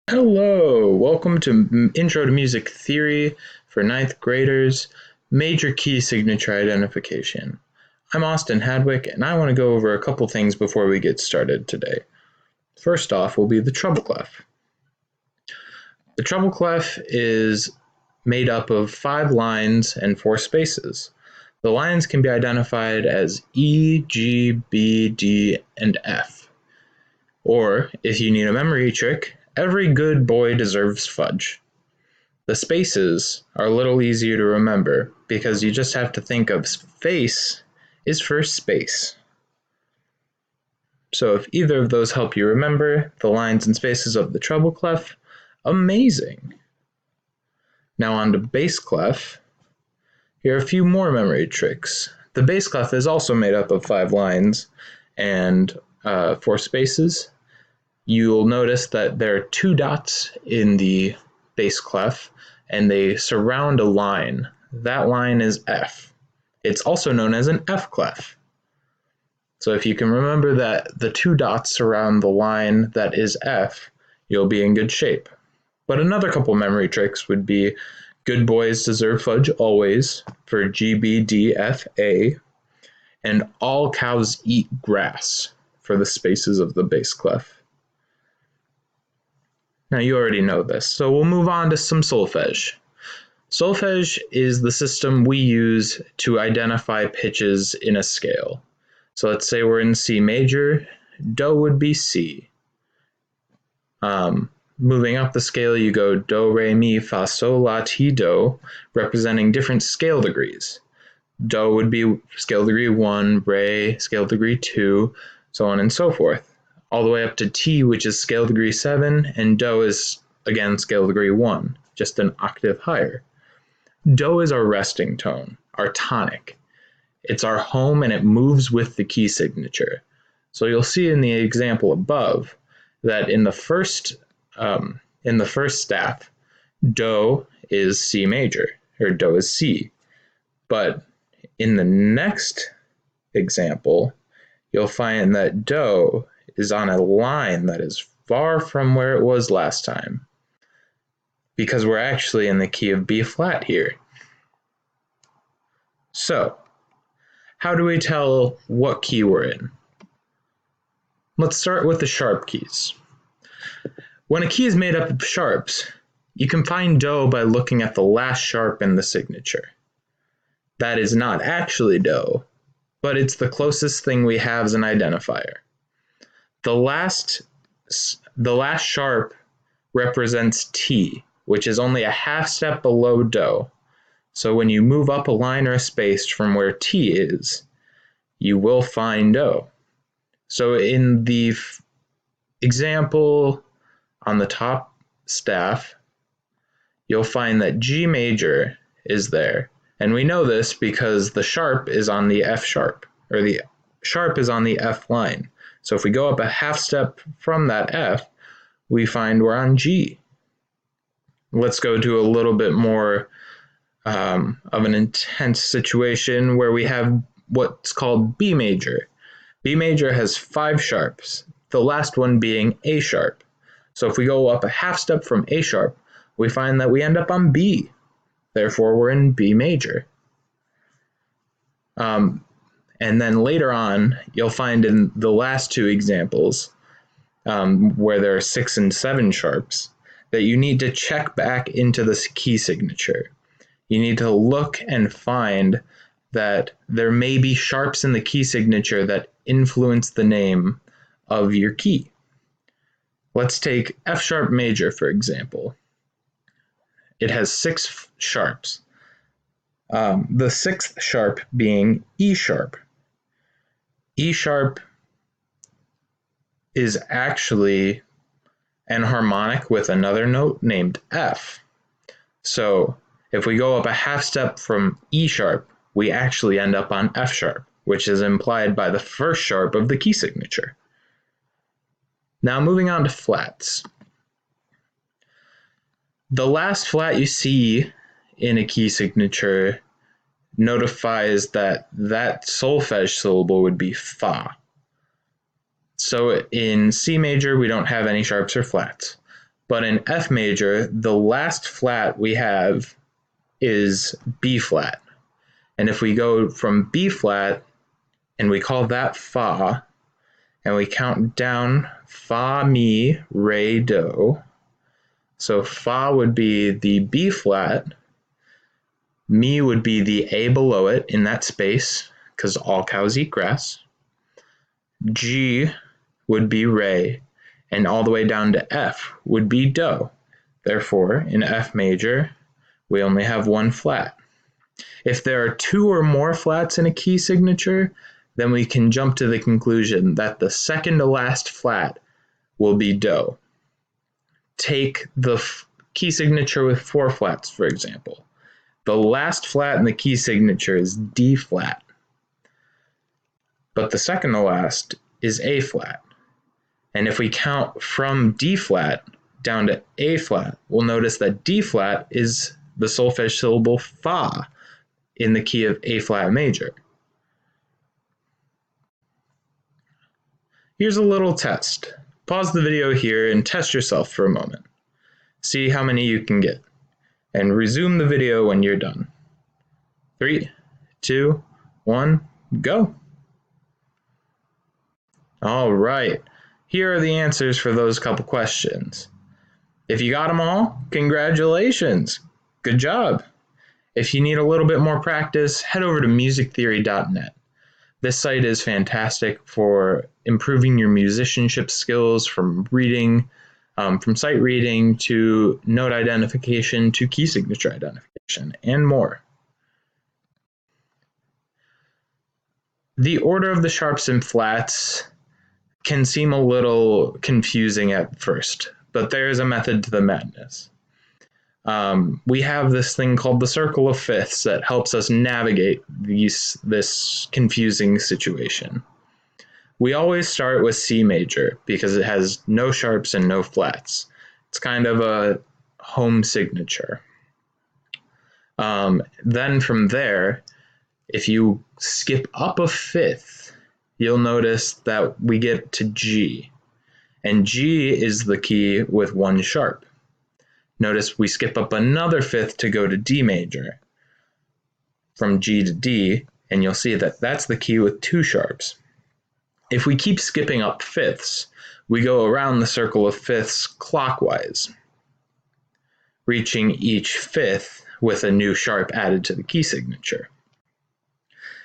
Hello, welcome to Intro to Music Theory for ninth graders, Major Key Signature Identification. I'm Austin Hadwick, and I want to go over a couple things before we get started today. First off will be the treble clef. The treble clef is made up of 5 lines and 4 spaces. The lines can be identified as E, G, B, D, and F. Or, if you need a memory trick, every good boy deserves fudge. The spaces are a little easier to remember because you just have to think of face is for space. So if either of those help you remember the lines and spaces of the treble clef, amazing. Now on to bass clef. Here are a few more memory tricks. The bass clef is also made up of 5 lines and 4 spaces. You'll notice that there are 2 dots in the bass clef, and they surround a line. That line is F. It's also known as an F clef. So if you can remember that the 2 dots surround the line that is F, you'll be in good shape. But another couple memory tricks would be good boys deserve fudge always for G, B, D, F, A, and all cows eat grass for the spaces of the bass clef. Now you already know this, so we'll move on to some solfege. Solfege is the system we use to identify pitches in a scale. So let's say we're in C major, Do would be C. Moving up the scale, you go Do, Re, Mi, Fa, Sol, La, Ti, Do, representing different scale degrees. Do would be scale degree 1, Re, scale degree 2, so on and so forth. All the way up to T, which is scale degree 7, and Do is, again, scale degree 1, just an octave higher. Do is our resting tone, our tonic. It's our home and it moves with the key signature. So you'll see in the example above that in the first staff, Do is C major, or Do is C. But in the next example, you'll find that Do is on a line that is far from where it was last time, because we're actually in the key of B flat here. So, how do we tell what key we're in? Let's start with the sharp keys. When a key is made up of sharps, you can find Do by looking at the last sharp in the signature. That is not actually Do, but it's the closest thing we have as an identifier. The last sharp represents T, which is only a half step below Do. So when you move up a line or a space from where T is, you will find Do. So in the example on the top staff, you'll find that G major is there. And we know this because the sharp is on the F sharp, or the sharp is on the F line. So if we go up a half step from that F, we find we're on G. Let's go to a little bit more of an intense situation where we have what's called B major. B major has 5 sharps, the last one being A sharp. So if we go up a half step from A sharp, we find that we end up on B. Therefore, we're in B major. And then later on, you'll find in the last 2 examples, where there are 6 and 7 sharps, that you need to check back into this key signature. You need to look and find that there may be sharps in the key signature that influence the name of your key. Let's take F sharp major, for example. It has 6 sharps. The 6th sharp being E sharp. E sharp is actually an harmonic with another note named F. So if we go up a half step from E sharp, we actually end up on F sharp, which is implied by the first sharp of the key signature. Now moving on to flats. The last flat you see in a key signature notifies that that solfege syllable would be Fa. So in C major, we don't have any sharps or flats. But in F major, the last flat we have is B flat. And if we go from B flat and we call that Fa, and we count down Fa, Mi, Re, Do. So Fa would be the B flat, Mi would be the A below it in that space, because all cows eat grass. G would be Re, and all the way down to F would be Do. Therefore, in F major, we only have one flat. If there are two or more flats in a key signature, then we can jump to the conclusion that the second to last flat will be Do. Take the key signature with 4 flats, for example. The last flat in the key signature is D flat, but the second to last is A flat. And if we count from D flat down to A flat, we'll notice that D flat is the solfege syllable Fa in the key of A flat major. Here's a little test. Pause the video here and test yourself for a moment. See how many you can get. And resume the video when you're done. 3, 2, 1, go. All right. Here are the answers for those couple questions. If you got them all, congratulations. Good job. If you need a little bit more practice, head over to musictheory.net. This site is fantastic for improving your musicianship skills, from reading, from sight reading to note identification to key signature identification, and more. The order of the sharps and flats can seem a little confusing at first, but there is a method to the madness. We have this thing called the circle of fifths that helps us navigate this confusing situation. We always start with C major because it has no sharps and no flats. It's kind of a home signature. Then from there, if you skip up a fifth, you'll notice that we get to G. And G is the key with 1 sharp. Notice we skip up another fifth to go to D major, from G to D, and you'll see that that's the key with 2 sharps. If we keep skipping up fifths, we go around the circle of fifths clockwise, reaching each fifth with a new sharp added to the key signature.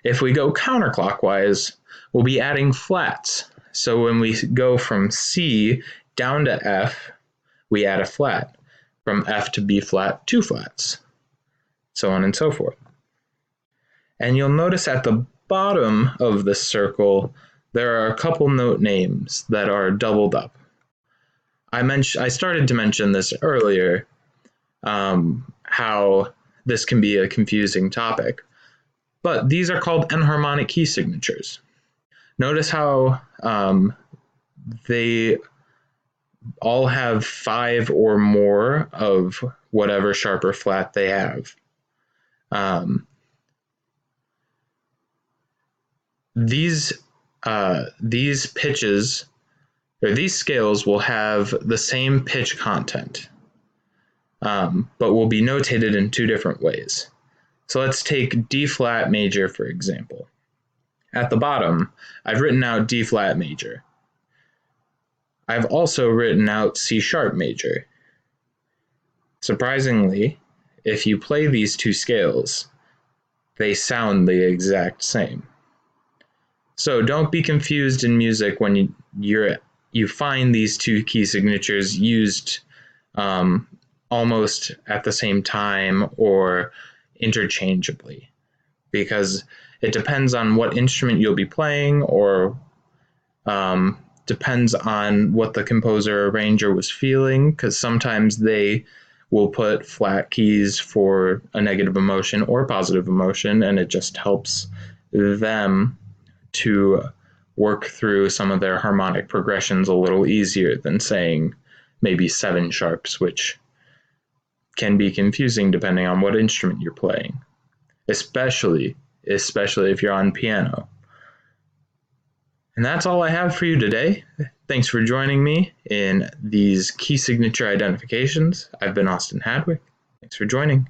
If we go counterclockwise, we'll be adding flats. So when we go from C down to F, we add a flat. From F to B flat, 2 flats, so on and so forth. And you'll notice at the bottom of this circle, there are a couple note names that are doubled up. I started to mention this earlier, how this can be a confusing topic, but these are called enharmonic key signatures. Notice how they all have 5 or more of whatever sharp or flat they have. These pitches, or these scales, will have the same pitch content, but will be notated in 2 different ways. So let's take D flat major, for example. At the bottom, I've written out D flat major. I've also written out C sharp major. Surprisingly, if you play these 2 scales, they sound the exact same. So don't be confused in music when you find these 2 key signatures used almost at the same time or interchangeably, because it depends on what instrument you'll be playing, or depends on what the composer or arranger was feeling, because sometimes they will put flat keys for a negative emotion or positive emotion, and it just helps them to work through some of their harmonic progressions a little easier than saying maybe 7 sharps, which can be confusing depending on what instrument you're playing, especially if you're on piano. And that's all I have for you today. Thanks for joining me in these key signature identifications. I've been Austin Hadwick. Thanks for joining.